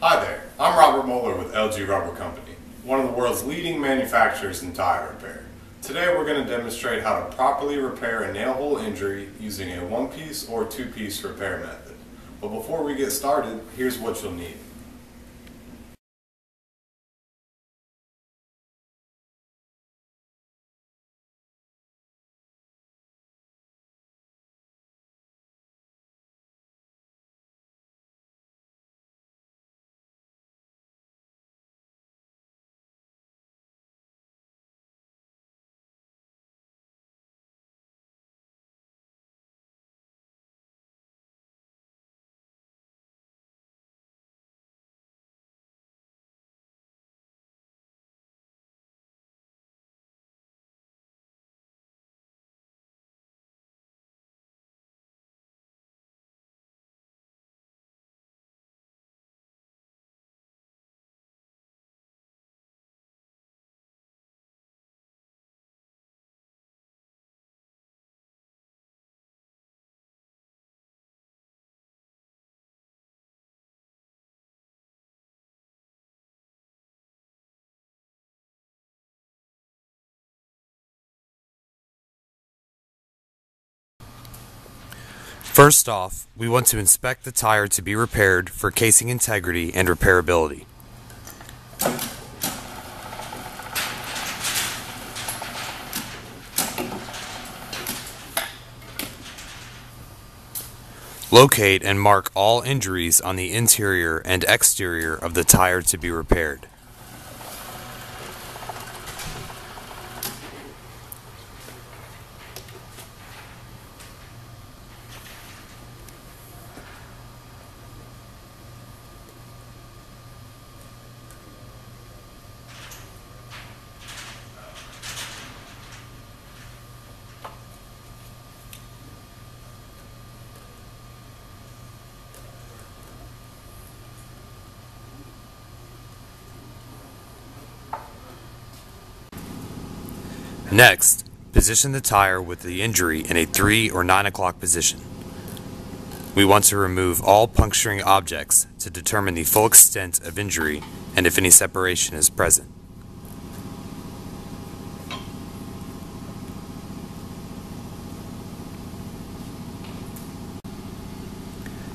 Hi there, I'm Robert Moeller with ELGI Rubber Company, one of the world's leading manufacturers in tire repair. Today we're going to demonstrate how to properly repair a nail hole injury using a one-piece or two-piece repair method. But before we get started, here's what you'll need. First off, we want to inspect the tire to be repaired for casing integrity and repairability. Locate and mark all injuries on the interior and exterior of the tire to be repaired. Next, position the tire with the injury in a 3 or 9 o'clock position. We want to remove all puncturing objects to determine the full extent of injury and if any separation is present.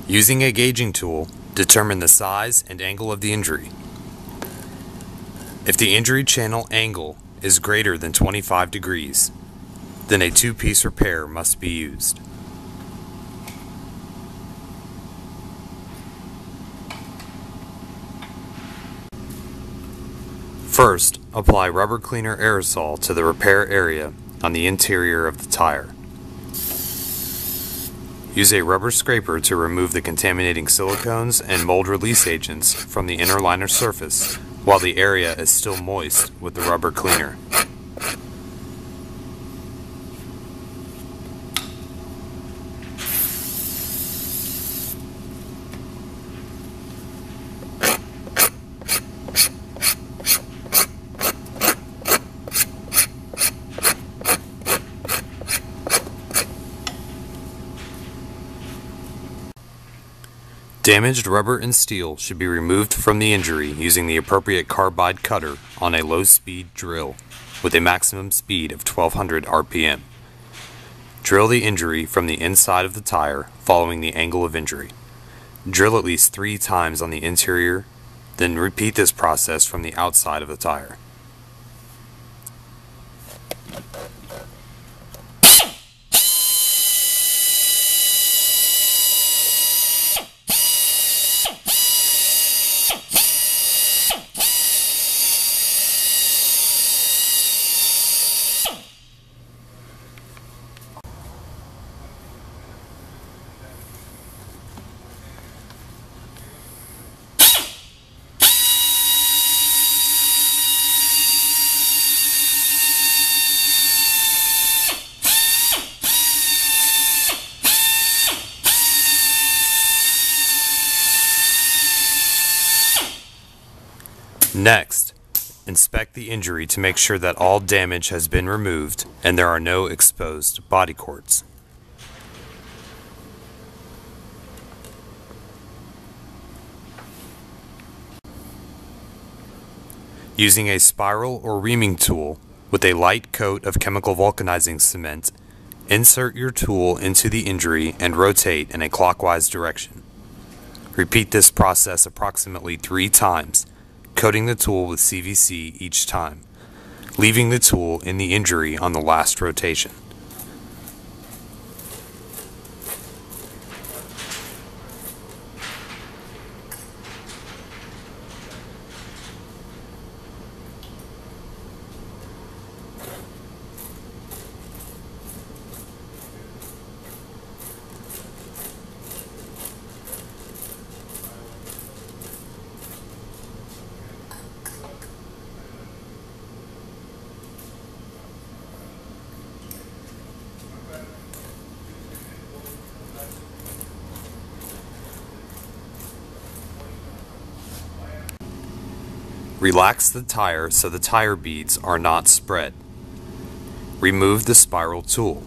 Using a gauging tool, determine the size and angle of the injury. If the injury channel angle is greater than 25 degrees, then a two-piece repair must be used. First, apply rubber cleaner aerosol to the repair area on the interior of the tire. Use a rubber scraper to remove the contaminating silicones and mold release agents from the inner liner surface while the area is still moist with the rubber cleaner. Damaged rubber and steel should be removed from the injury using the appropriate carbide cutter on a low-speed drill with a maximum speed of 1200 RPM. Drill the injury from the inside of the tire following the angle of injury. Drill at least 3 times on the interior, then repeat this process from the outside of the tire. Next, inspect the injury to make sure that all damage has been removed and there are no exposed body cords. Using a spiral or reaming tool with a light coat of chemical vulcanizing cement, insert your tool into the injury and rotate in a clockwise direction. Repeat this process approximately 3 times, coating the tool with CVC each time, leaving the tool in the injury on the last rotation. Relax the tire so the tire beads are not spread. Remove the spiral tool.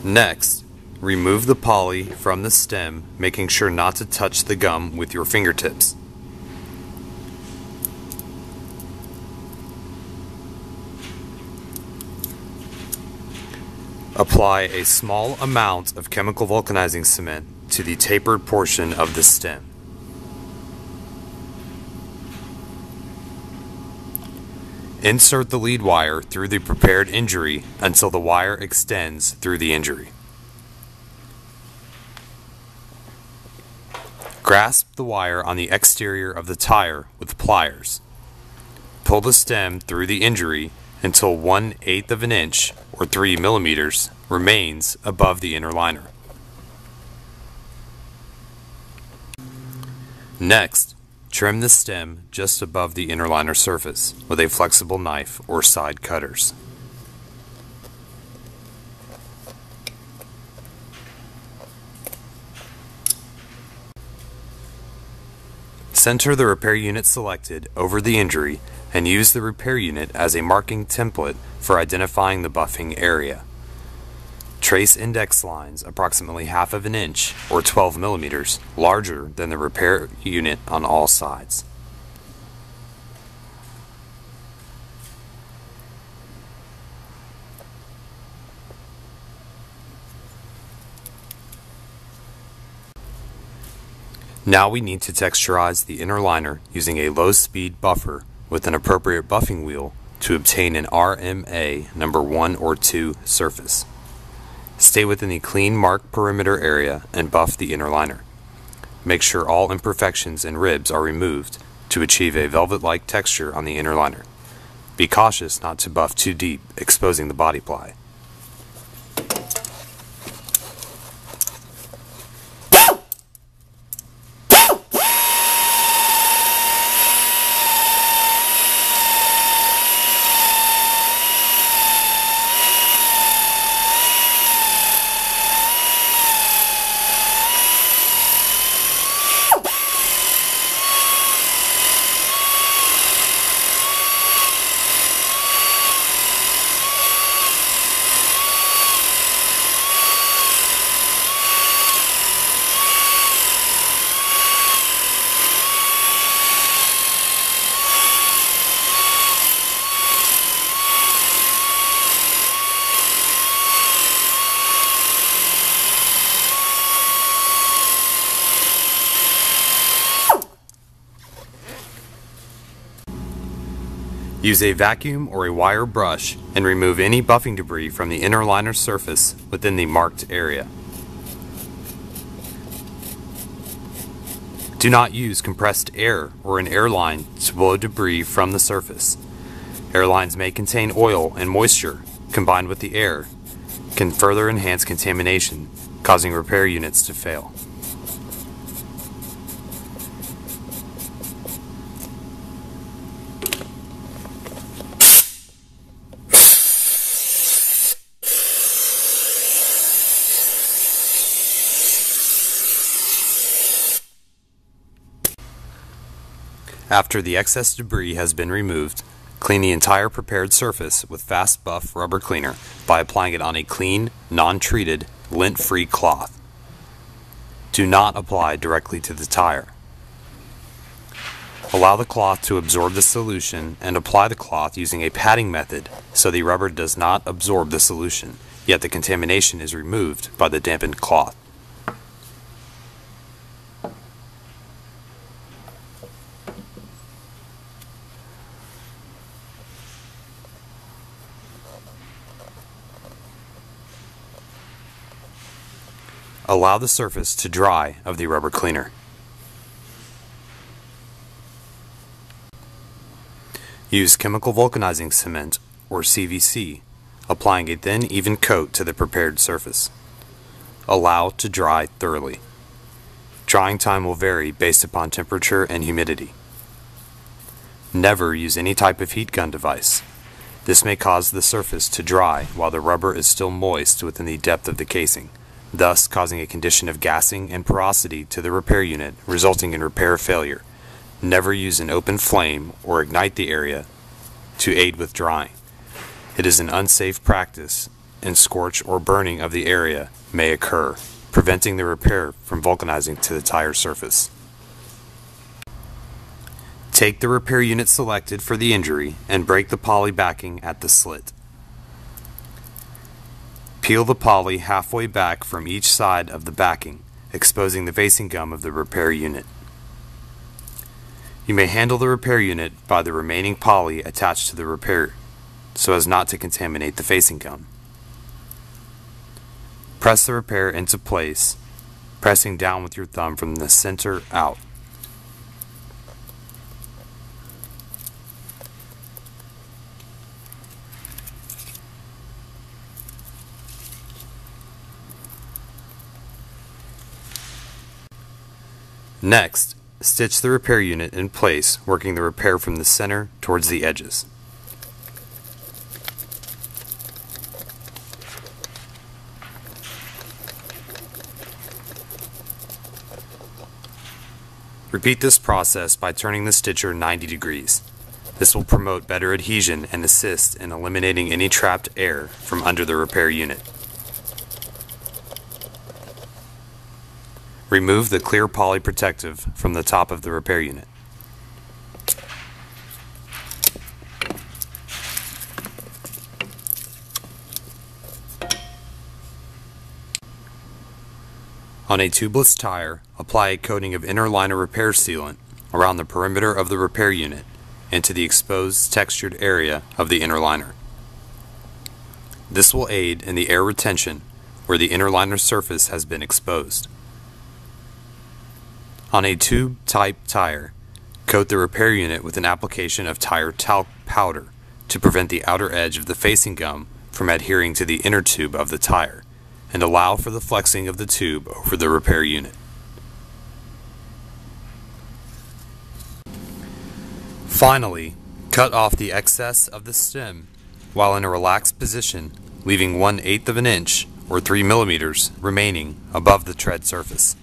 Next, remove the poly from the stem, making sure not to touch the gum with your fingertips. Apply a small amount of chemical vulcanizing cement to the tapered portion of the stem. Insert the lead wire through the prepared injury until the wire extends through the injury. Grasp the wire on the exterior of the tire with pliers. Pull the stem through the injury until 1/8 of an inch or 3 millimeters remains above the inner liner. Next, trim the stem just above the inner liner surface with a flexible knife or side cutters. Center the repair unit selected over the injury and use the repair unit as a marking template for identifying the buffing area. Trace index lines approximately 1/2 of an inch or 12 millimeters larger than the repair unit on all sides. Now we need to texturize the inner liner using a low-speed buffer with an appropriate buffing wheel to obtain an RMA number 1 or 2 surface. Stay within the clean mark perimeter area and buff the inner liner. Make sure all imperfections and ribs are removed to achieve a velvet-like texture on the inner liner. Be cautious not to buff too deep, exposing the body ply. Use a vacuum or a wire brush and remove any buffing debris from the inner liner surface within the marked area. Do not use compressed air or an airline to blow debris from the surface. Airlines may contain oil and moisture combined with the air, can further enhance contamination, causing repair units to fail. After the excess debris has been removed, clean the entire prepared surface with Fast Buff rubber cleaner by applying it on a clean, non-treated, lint-free cloth. Do not apply directly to the tire. Allow the cloth to absorb the solution and apply the cloth using a patting method so the rubber does not absorb the solution, yet the contamination is removed by the dampened cloth. Allow the surface to dry of the rubber cleaner. Use chemical vulcanizing cement, or CVC, applying a thin, even coat to the prepared surface. Allow to dry thoroughly. Drying time will vary based upon temperature and humidity. Never use any type of heat gun device. This may cause the surface to dry while the rubber is still moist within the depth of the casing, thus causing a condition of gassing and porosity to the repair unit, resulting in repair failure. Never use an open flame or ignite the area to aid with drying. It is an unsafe practice, and scorch or burning of the area may occur, preventing the repair from vulcanizing to the tire surface. Take the repair unit selected for the injury and break the poly backing at the slit. Peel the poly halfway back from each side of the backing, exposing the facing gum of the repair unit. You may handle the repair unit by the remaining poly attached to the repair, so as not to contaminate the facing gum. Press the repair into place, pressing down with your thumb from the center out. Next, stitch the repair unit in place, working the repair from the center towards the edges. Repeat this process by turning the stitcher 90 degrees. This will promote better adhesion and assist in eliminating any trapped air from under the repair unit. Remove the clear poly protective from the top of the repair unit. On a tubeless tire, apply a coating of inner liner repair sealant around the perimeter of the repair unit and to the exposed textured area of the inner liner. This will aid in the air retention where the inner liner surface has been exposed. On a tube-type tire, coat the repair unit with an application of tire talc powder to prevent the outer edge of the facing gum from adhering to the inner tube of the tire, and allow for the flexing of the tube over the repair unit. Finally, cut off the excess of the stem while in a relaxed position, leaving 1/8 of an inch or 3 millimeters remaining above the tread surface.